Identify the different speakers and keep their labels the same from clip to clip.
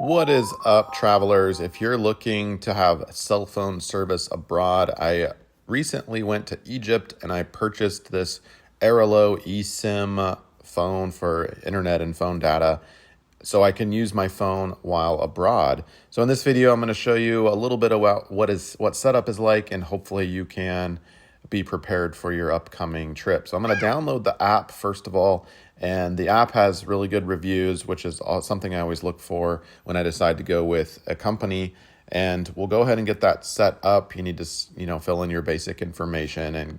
Speaker 1: What is up, travelers? If you're looking to have cell phone service abroad, I recently went to Egypt and I purchased this Airalo eSIM phone for internet and phone data so I can use my phone while abroad. So in this video, I'm going to show you a little bit about what setup is like, and hopefully you can be prepared for your upcoming trip. So I'm going to download the app first of all, and the app has really good reviews, which is something I always look for when I decide to go with a company. And we'll go ahead and get that set up. You need to, fill in your basic information and,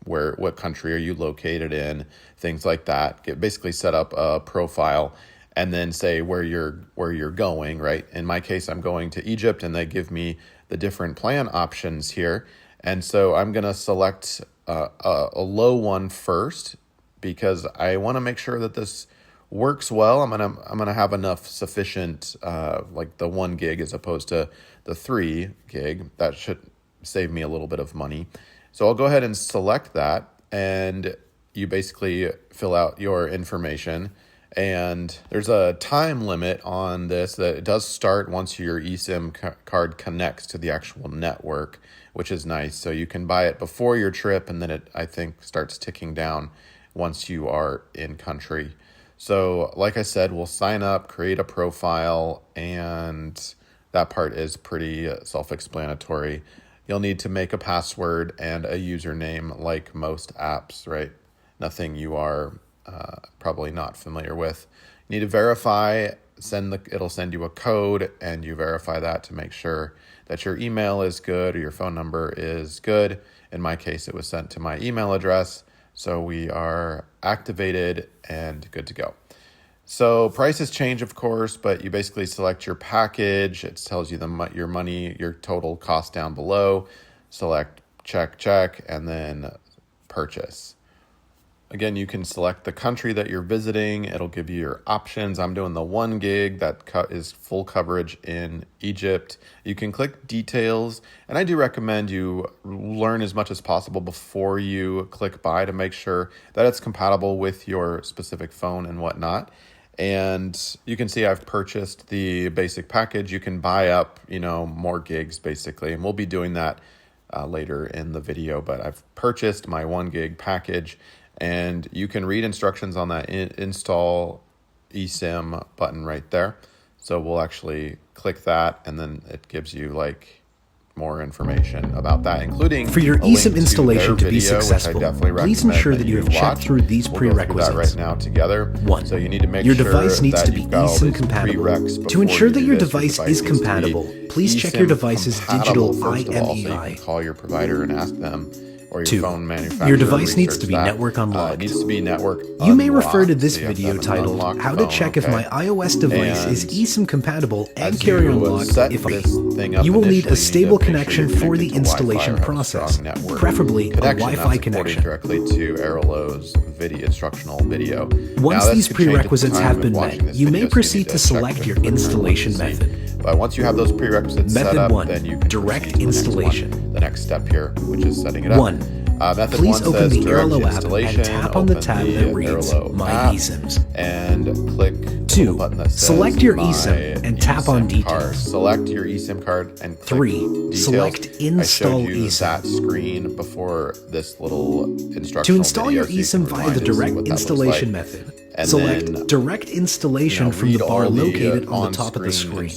Speaker 1: what country are you located in, things like that. Basically set up a profile and then say where you're going, right? In my case, I'm going to Egypt, and they give me the different plan options here. And so I'm going to select a low one first because I want to make sure that this works well. I'm gonna have enough sufficient, like the 1 gig as opposed to the 3 gig. That should save me a little bit of money. So I'll go ahead and select that, and you basically fill out your information. And there's a time limit on this that it does start once your eSIM card connects to the actual network, which is nice. So you can buy it before your trip, and then it, I think, starts ticking down once you are in country. So like I said, we'll sign up, create a profile, and that part is pretty self-explanatory. You'll need to make a password and a username like most apps, right? Nothing you are probably not familiar with. You need to verify, it'll send you a code, and you verify that to make sure that your email is good or your phone number is good. In my case, it was sent to my email address, so we are activated and good to go. So prices change, of course, but you basically select your package. It tells you your total cost down below. Select check, and then purchase. Again, you can select the country that you're visiting. It'll give you your options. I'm doing the 1 gig that is full coverage in Egypt. You can click details, and I do recommend you learn as much as possible before you click buy to make sure that it's compatible with your specific phone and whatnot. And you can see I've purchased the basic package. You can buy up, more gigs basically, and we'll be doing that later in the video. But I've purchased my 1 gig package. And you can read instructions on that install eSIM button right there. So we'll actually click that, and then it gives you more information about that, incling
Speaker 2: for your eSIM installation to be successful. Please ensure that you have checked through these prerequisites.
Speaker 1: We'll go through that right now together.
Speaker 2: 1.
Speaker 1: So you need to make
Speaker 2: your
Speaker 1: sure
Speaker 2: device needs
Speaker 1: that
Speaker 2: to be eSIM compatible. To ensure that your device is compatible, please check your device's digital IMEI.
Speaker 1: So you can call your provider and ask them. Or your
Speaker 2: 2.
Speaker 1: phone manufacturer.
Speaker 2: Your device needs to be network unlocked.
Speaker 1: It needs to be network unlocked.
Speaker 2: You may refer to this video titled, How to Check If My iOS Device is eSIM Compatible and Carrier Unlocked If I. You will need a stable connection for the installation process, preferably a Wi-Fi connection.
Speaker 1: Directly to Airalo's instructional video.
Speaker 2: Once these prerequisites have been met, you may proceed to select your installation method.
Speaker 1: But once you have those prerequisites set up, then you can
Speaker 2: direct installation.
Speaker 1: The next step here, which is setting it up.
Speaker 2: 1. Please open the Airalo app and tap on the tab that reads My eSIMs.
Speaker 1: And click
Speaker 2: 2.
Speaker 1: the button that says
Speaker 2: Select your eSIM and tap on Details.
Speaker 1: Select your eSIM card and click
Speaker 2: 3.
Speaker 1: Details.
Speaker 2: Select Install
Speaker 1: I showed you
Speaker 2: eSIM.
Speaker 1: that screen before this little instructional
Speaker 2: To install
Speaker 1: video,
Speaker 2: your eSIM via the direct installation method,
Speaker 1: and
Speaker 2: select Direct Installation from the bar located on the top of the screen.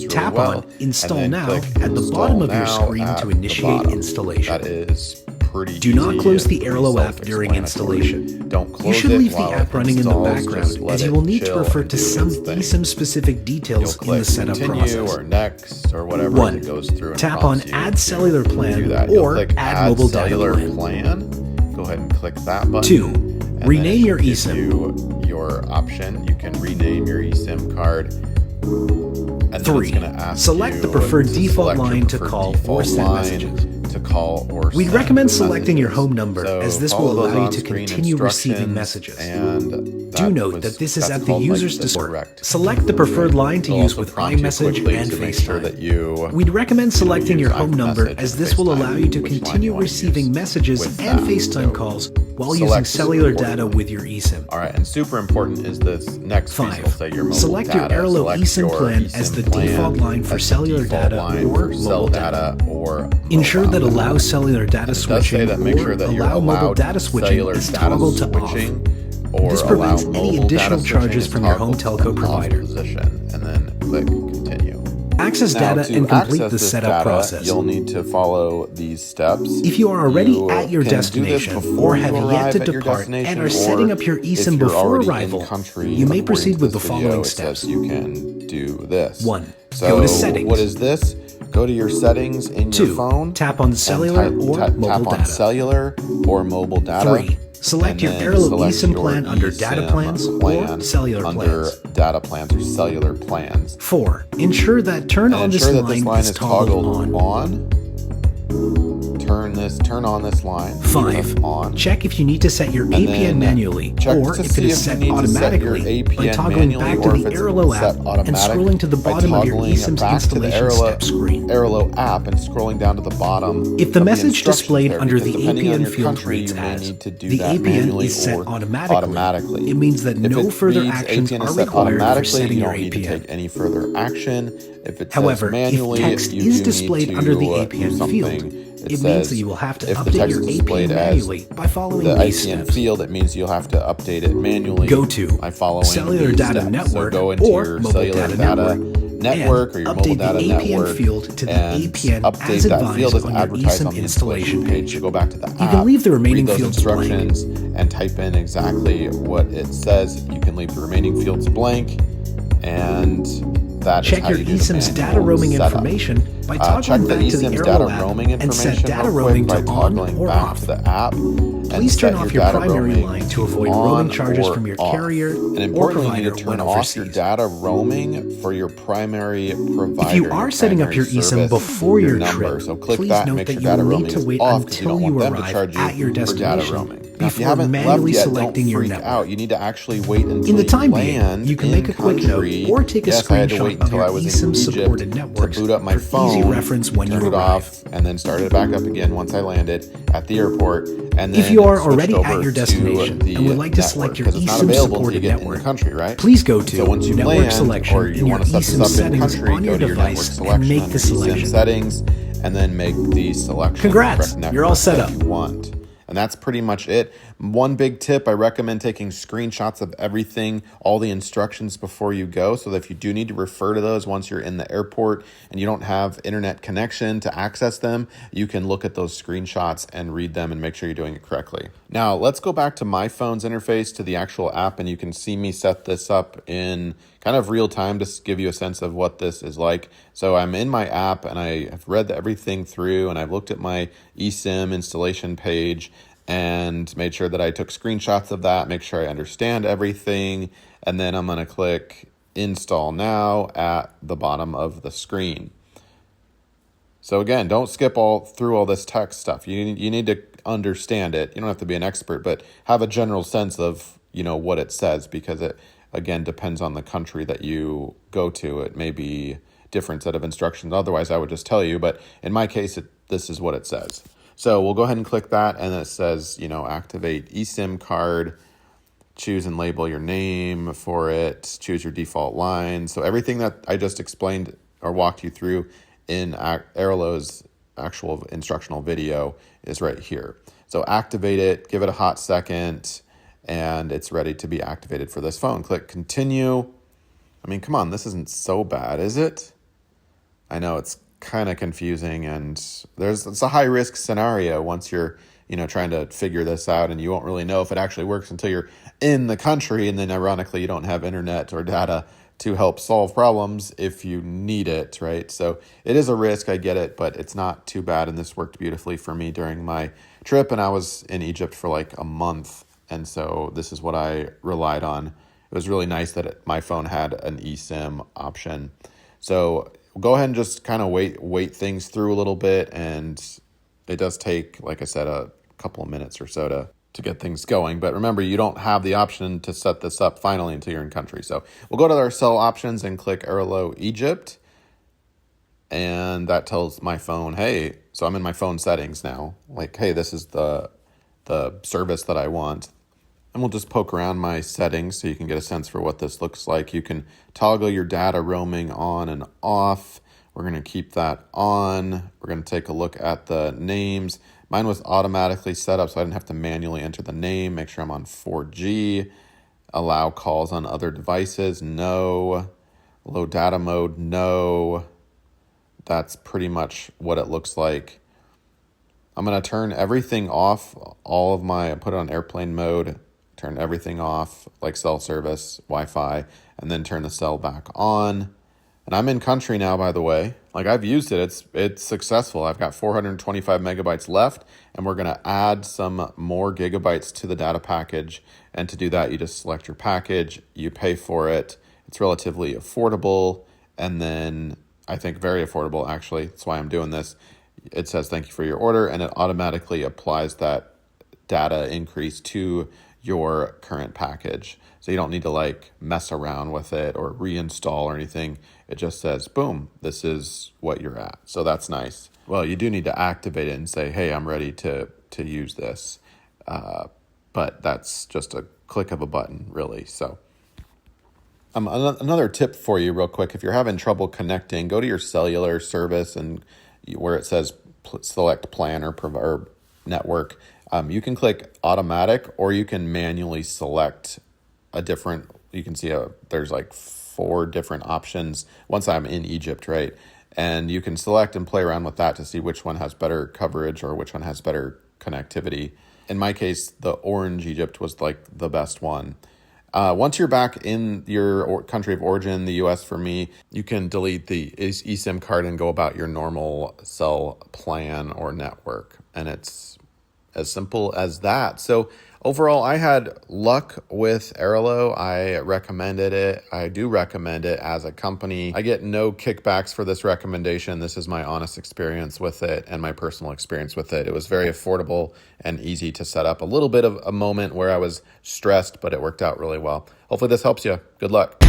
Speaker 2: Tap on Install Now at the bottom of your screen to initiate installation.
Speaker 1: That is pretty
Speaker 2: Do not close the Airalo app during installation.
Speaker 1: Don't close
Speaker 2: You should leave the
Speaker 1: while
Speaker 2: app running in the
Speaker 1: installs.
Speaker 2: background, as you will need to refer to some eSIM-specific details in the setup process.
Speaker 1: Or next or whatever
Speaker 2: 1.
Speaker 1: it goes through. And
Speaker 2: tap on
Speaker 1: you
Speaker 2: Add Cellular Plan or
Speaker 1: click
Speaker 2: Add Mobile Data
Speaker 1: Cellular
Speaker 2: Plan.
Speaker 1: Go ahead and click that button.
Speaker 2: 2. Rename your eSIM.
Speaker 1: Your option. You can rename your eSIM card. And
Speaker 2: 3. Select the preferred default line to call or send messages.
Speaker 1: to call or
Speaker 2: We'd
Speaker 1: send
Speaker 2: recommend
Speaker 1: messages.
Speaker 2: selecting your home number,
Speaker 1: So
Speaker 2: as this will
Speaker 1: follow those
Speaker 2: allow you to
Speaker 1: on-screen
Speaker 2: continue receiving
Speaker 1: instructions,
Speaker 2: messages.
Speaker 1: And
Speaker 2: Do note that this is
Speaker 1: that's
Speaker 2: at the
Speaker 1: called, like,
Speaker 2: user's
Speaker 1: the
Speaker 2: discretion.
Speaker 1: direct.
Speaker 2: Select the preferred line to
Speaker 1: It'll
Speaker 2: use
Speaker 1: also
Speaker 2: with
Speaker 1: prompt you
Speaker 2: iMessage
Speaker 1: quickly
Speaker 2: and
Speaker 1: to make sure that
Speaker 2: FaceTime.
Speaker 1: you
Speaker 2: We'd recommend selecting your
Speaker 1: use
Speaker 2: home number,
Speaker 1: iMessage
Speaker 2: as
Speaker 1: and
Speaker 2: this will
Speaker 1: FaceTime,
Speaker 2: allow you to
Speaker 1: which line you
Speaker 2: continue
Speaker 1: wanna
Speaker 2: receiving
Speaker 1: use
Speaker 2: messages
Speaker 1: with
Speaker 2: and
Speaker 1: that.
Speaker 2: FaceTime
Speaker 1: So
Speaker 2: calls while using
Speaker 1: select
Speaker 2: cellular data
Speaker 1: accordingly.
Speaker 2: with your eSIM.
Speaker 1: All right, and super important is this next piece.
Speaker 2: 5.
Speaker 1: It'll say your mobile
Speaker 2: Select your
Speaker 1: data.
Speaker 2: Airalo
Speaker 1: Select
Speaker 2: eSIM
Speaker 1: your
Speaker 2: plan
Speaker 1: eSIM
Speaker 2: as the
Speaker 1: plan
Speaker 2: default line for
Speaker 1: as the
Speaker 2: cellular
Speaker 1: default
Speaker 2: data
Speaker 1: line
Speaker 2: or
Speaker 1: for cell
Speaker 2: mobile data.
Speaker 1: or
Speaker 2: Ensure
Speaker 1: mobile
Speaker 2: that
Speaker 1: data.
Speaker 2: allow cellular data
Speaker 1: And it does
Speaker 2: switching
Speaker 1: say that make
Speaker 2: or
Speaker 1: sure that you're
Speaker 2: allow mobile
Speaker 1: allowed
Speaker 2: data switching
Speaker 1: cellular
Speaker 2: is
Speaker 1: data
Speaker 2: toggled to off.
Speaker 1: switching, or
Speaker 2: This
Speaker 1: allow
Speaker 2: prevents any
Speaker 1: mobile
Speaker 2: additional
Speaker 1: data
Speaker 2: charges
Speaker 1: switching is
Speaker 2: from your home
Speaker 1: toggled
Speaker 2: telco
Speaker 1: to off
Speaker 2: provider.
Speaker 1: position, and then click continue.
Speaker 2: Access
Speaker 1: Now,
Speaker 2: data
Speaker 1: to
Speaker 2: and complete
Speaker 1: access
Speaker 2: the
Speaker 1: this
Speaker 2: setup
Speaker 1: data,
Speaker 2: process.
Speaker 1: you'll need to follow these steps.
Speaker 2: If you are already
Speaker 1: You
Speaker 2: at your
Speaker 1: can do this
Speaker 2: destination
Speaker 1: before
Speaker 2: or
Speaker 1: you
Speaker 2: have yet
Speaker 1: arrive
Speaker 2: to
Speaker 1: at your
Speaker 2: depart and
Speaker 1: destination,
Speaker 2: are setting
Speaker 1: or
Speaker 2: up your
Speaker 1: if
Speaker 2: eSIM
Speaker 1: you're
Speaker 2: before
Speaker 1: already in
Speaker 2: arrival,
Speaker 1: country
Speaker 2: you may
Speaker 1: according
Speaker 2: proceed
Speaker 1: to
Speaker 2: with the
Speaker 1: this video,
Speaker 2: following
Speaker 1: it
Speaker 2: steps.
Speaker 1: says you can do this.
Speaker 2: 1.
Speaker 1: So
Speaker 2: Go to settings.
Speaker 1: what is this? Go to your settings in your
Speaker 2: 2.
Speaker 1: phone.
Speaker 2: Tap on
Speaker 1: and
Speaker 2: cellular or
Speaker 1: tap
Speaker 2: mobile
Speaker 1: on
Speaker 2: data.
Speaker 1: cellular or mobile data.
Speaker 2: 3. Select your
Speaker 1: And then
Speaker 2: Airalo
Speaker 1: select
Speaker 2: eSIM
Speaker 1: your
Speaker 2: plan under data
Speaker 1: eSIM
Speaker 2: plans
Speaker 1: plan
Speaker 2: or cellular
Speaker 1: under
Speaker 2: plans.
Speaker 1: data plans or cellular plans.
Speaker 2: 4. Ensure that turn
Speaker 1: And
Speaker 2: on this
Speaker 1: ensure that this
Speaker 2: line
Speaker 1: line
Speaker 2: is
Speaker 1: is
Speaker 2: toggled
Speaker 1: toggled
Speaker 2: on.
Speaker 1: Turn on this line.
Speaker 2: 5.
Speaker 1: On.
Speaker 2: Check if you need to set your
Speaker 1: And
Speaker 2: APN
Speaker 1: then
Speaker 2: manually,
Speaker 1: check
Speaker 2: or
Speaker 1: to
Speaker 2: if it
Speaker 1: see
Speaker 2: is
Speaker 1: if you
Speaker 2: set
Speaker 1: need to set your
Speaker 2: automatically by
Speaker 1: APN
Speaker 2: toggling
Speaker 1: manually,
Speaker 2: back
Speaker 1: or
Speaker 2: to
Speaker 1: if
Speaker 2: the
Speaker 1: it's
Speaker 2: Airalo
Speaker 1: set
Speaker 2: app and
Speaker 1: automatic
Speaker 2: scrolling to the
Speaker 1: by
Speaker 2: bottom of your
Speaker 1: toggling
Speaker 2: eSIM's
Speaker 1: back to the
Speaker 2: installation step screen.
Speaker 1: Airalo app and scrolling down to the bottom.
Speaker 2: If the
Speaker 1: of
Speaker 2: message
Speaker 1: instructions
Speaker 2: displayed
Speaker 1: there,
Speaker 2: under
Speaker 1: because
Speaker 2: the
Speaker 1: depending on
Speaker 2: APN
Speaker 1: your
Speaker 2: field
Speaker 1: country,
Speaker 2: reads
Speaker 1: you may
Speaker 2: as
Speaker 1: need to do
Speaker 2: the
Speaker 1: that
Speaker 2: APN
Speaker 1: manually
Speaker 2: is set
Speaker 1: or
Speaker 2: automatically. It means that
Speaker 1: If
Speaker 2: no
Speaker 1: it
Speaker 2: further
Speaker 1: reads
Speaker 2: actions
Speaker 1: APN
Speaker 2: are
Speaker 1: is set
Speaker 2: required for
Speaker 1: automatically,
Speaker 2: setting
Speaker 1: you
Speaker 2: your
Speaker 1: don't need to
Speaker 2: APN.
Speaker 1: take any further action. If it
Speaker 2: However,
Speaker 1: says manually,
Speaker 2: if text
Speaker 1: you
Speaker 2: is
Speaker 1: do
Speaker 2: displayed
Speaker 1: need to
Speaker 2: under the
Speaker 1: do
Speaker 2: APN field,
Speaker 1: something.
Speaker 2: it means that you will have to
Speaker 1: if the
Speaker 2: update
Speaker 1: text
Speaker 2: your
Speaker 1: is displayed
Speaker 2: APN
Speaker 1: as
Speaker 2: manually by following
Speaker 1: the
Speaker 2: these
Speaker 1: APN
Speaker 2: steps.
Speaker 1: field, it means you'll have to update it manually.
Speaker 2: Go to
Speaker 1: by following
Speaker 2: cellular
Speaker 1: these
Speaker 2: data
Speaker 1: steps.
Speaker 2: network
Speaker 1: So go into
Speaker 2: or
Speaker 1: your
Speaker 2: mobile
Speaker 1: cellular
Speaker 2: data
Speaker 1: data
Speaker 2: network
Speaker 1: or your
Speaker 2: and
Speaker 1: mobile
Speaker 2: update
Speaker 1: data
Speaker 2: the APN
Speaker 1: network
Speaker 2: field to the
Speaker 1: and
Speaker 2: APN
Speaker 1: update
Speaker 2: as
Speaker 1: that field
Speaker 2: advised
Speaker 1: as
Speaker 2: on your
Speaker 1: advertised
Speaker 2: eSIM
Speaker 1: on the
Speaker 2: installation page.
Speaker 1: So go back to the app.
Speaker 2: You can leave the remaining
Speaker 1: read those
Speaker 2: fields blank.
Speaker 1: instructions and type in exactly what it says. You can leave the remaining fields blank, and that is
Speaker 2: Check
Speaker 1: how
Speaker 2: your
Speaker 1: you do the
Speaker 2: eSIM's data
Speaker 1: manual
Speaker 2: roaming
Speaker 1: setup.
Speaker 2: information by
Speaker 1: Check
Speaker 2: toggling
Speaker 1: the
Speaker 2: back to the
Speaker 1: eSIM's
Speaker 2: Airalo
Speaker 1: data
Speaker 2: app
Speaker 1: roaming
Speaker 2: and set
Speaker 1: information
Speaker 2: data
Speaker 1: real
Speaker 2: roaming
Speaker 1: quick
Speaker 2: to
Speaker 1: by
Speaker 2: on
Speaker 1: toggling
Speaker 2: or
Speaker 1: back
Speaker 2: off.
Speaker 1: to the app.
Speaker 2: Please turn off your primary line to avoid roaming charges from your carrier
Speaker 1: and
Speaker 2: or
Speaker 1: importantly, you
Speaker 2: provider
Speaker 1: need to
Speaker 2: when
Speaker 1: turn off your
Speaker 2: overseas.
Speaker 1: data roaming for your primary provider.
Speaker 2: If you are setting up your eSIM before your
Speaker 1: number.
Speaker 2: trip,
Speaker 1: So click
Speaker 2: please
Speaker 1: that and
Speaker 2: note
Speaker 1: make
Speaker 2: that
Speaker 1: sure
Speaker 2: you
Speaker 1: data
Speaker 2: will need
Speaker 1: roaming
Speaker 2: to
Speaker 1: is
Speaker 2: wait
Speaker 1: off because you
Speaker 2: until
Speaker 1: don't
Speaker 2: you
Speaker 1: want them to
Speaker 2: arrive
Speaker 1: charge you
Speaker 2: at your
Speaker 1: for data
Speaker 2: destination
Speaker 1: roaming. Now, if you
Speaker 2: before
Speaker 1: haven't left
Speaker 2: manually
Speaker 1: yet,
Speaker 2: selecting
Speaker 1: don't
Speaker 2: your
Speaker 1: freak
Speaker 2: network.
Speaker 1: out. You need to actually wait until
Speaker 2: In the time
Speaker 1: you
Speaker 2: being,
Speaker 1: land
Speaker 2: you can make a quick
Speaker 1: country.
Speaker 2: note or take a
Speaker 1: Yes, I had to
Speaker 2: screenshot
Speaker 1: wait
Speaker 2: of
Speaker 1: until
Speaker 2: your
Speaker 1: I was in
Speaker 2: eSIM
Speaker 1: Egypt
Speaker 2: supported
Speaker 1: to
Speaker 2: networks
Speaker 1: boot up my
Speaker 2: for
Speaker 1: phone,
Speaker 2: easy reference when you
Speaker 1: turn it
Speaker 2: arrive.
Speaker 1: off, and then start it back up again once I landed at the airport. And then
Speaker 2: If you are
Speaker 1: switched
Speaker 2: already
Speaker 1: over
Speaker 2: at your
Speaker 1: to
Speaker 2: destination
Speaker 1: the
Speaker 2: and would like to
Speaker 1: network,
Speaker 2: select your
Speaker 1: 'cause it's not
Speaker 2: eSIM
Speaker 1: available until you
Speaker 2: supported
Speaker 1: get in
Speaker 2: network,
Speaker 1: the country, right?
Speaker 2: please go to
Speaker 1: So once you
Speaker 2: Network
Speaker 1: land,
Speaker 2: Selection
Speaker 1: or you
Speaker 2: in your
Speaker 1: want to set
Speaker 2: eSIM
Speaker 1: this up in
Speaker 2: settings
Speaker 1: country,
Speaker 2: on
Speaker 1: go
Speaker 2: your
Speaker 1: to your network
Speaker 2: device and
Speaker 1: selection
Speaker 2: make
Speaker 1: on
Speaker 2: the
Speaker 1: your eSIM
Speaker 2: selection.
Speaker 1: settings, and then make the selection.
Speaker 2: Congrats,
Speaker 1: correct
Speaker 2: you're all
Speaker 1: network
Speaker 2: set
Speaker 1: that
Speaker 2: up.
Speaker 1: you want. And that's pretty much it. One big tip, I recommend taking screenshots of everything, all the instructions before you go, so that if you do need to refer to those once you're in the airport and you don't have internet connection to access them, you can look at those screenshots and read them and make sure you're doing it correctly. Now, let's go back to my phone's interface to the actual app, and you can see me set this up in kind of real time to give you a sense of what this is like. So I'm in my app and I have read everything through, and I've looked at my eSIM installation page and made sure that I took screenshots of that, make sure I understand everything, and then I'm going to click install now at the bottom of the screen. So again, don't skip through all this text stuff. You need to understand it. You don't have to be an expert, but have a general sense of, what it says, because it, again, depends on the country that you go to. It may be different set of instructions. Otherwise, I would just tell you, but in my case, this is what it says. So we'll go ahead and click that, and it says, activate eSIM card, choose and label your name for it, choose your default line. So everything that I just explained or walked you through in Airalo's actual instructional video is right here. So activate it, give it a hot second, and it's ready to be activated for this phone. Click continue. I mean, come on, this isn't so bad, is it? I know it's kind of confusing, and it's a high risk scenario once you're trying to figure this out, and you won't really know if it actually works until you're in the country, and then ironically you don't have internet or data to help solve problems if you need it, right? So it is a risk, I get it, but it's not too bad, and this worked beautifully for me during my trip, and I was in Egypt for like a month, and so this is what I relied on. It was really nice that my phone had an eSIM option. So go ahead and just kind of wait things through a little bit and it does take, like I said, a couple of minutes or so to get things going. But remember, you don't have the option to set this up finally until you're in country. So we'll go to our cell options and click Airalo Egypt. And that tells my phone, hey, so I'm in my phone settings now. Like, hey, this is the service that I want. And we'll just poke around my settings so you can get a sense for what this looks like. You can toggle your data roaming on and off. We're going to keep that on. We're going to take a look at the names. Mine was automatically set up so I didn't have to manually enter the name. Make sure I'm on 4G. Allow calls on other devices. No. Low data mode. No. That's pretty much what it looks like. I'm going to turn everything off. Put it on airplane mode. Turn everything off, like cell service, Wi-Fi, and then turn the cell back on. And I'm in country now, by the way. Like, I've used it. It's successful. I've got 425 megabytes left, and we're going to add some more gigabytes to the data package. And to do that, you just select your package, you pay for it. It's relatively affordable, and then I think very affordable, actually. That's why I'm doing this. It says thank you for your order, and it automatically applies that data increase to your current package. So you don't need to like mess around with it or reinstall or anything. It just says, boom, this is what you're at. So that's nice. Well, you do need to activate it and say, hey, I'm ready to use this. But that's just a click of a button, really. So another tip for you real quick, if you're having trouble connecting, go to your cellular service and where it says select plan or network. You can click automatic, or you can manually select a different, you can see there's like 4 different options once I'm in Egypt, right? And you can select and play around with that to see which one has better coverage or which one has better connectivity. In my case, the orange Egypt was like the best one. Once you're back in your country of origin, the US for me, you can delete the eSIM card and go about your normal cell plan or network. And it's as simple as that. So overall, I had luck with Airalo. I recommended it. I do recommend it as a company. I get no kickbacks for this recommendation. This is my honest experience with it and my personal experience with it. It was very affordable and easy to set up. A little bit of a moment where I was stressed, but it worked out really well. Hopefully this helps you. Good luck.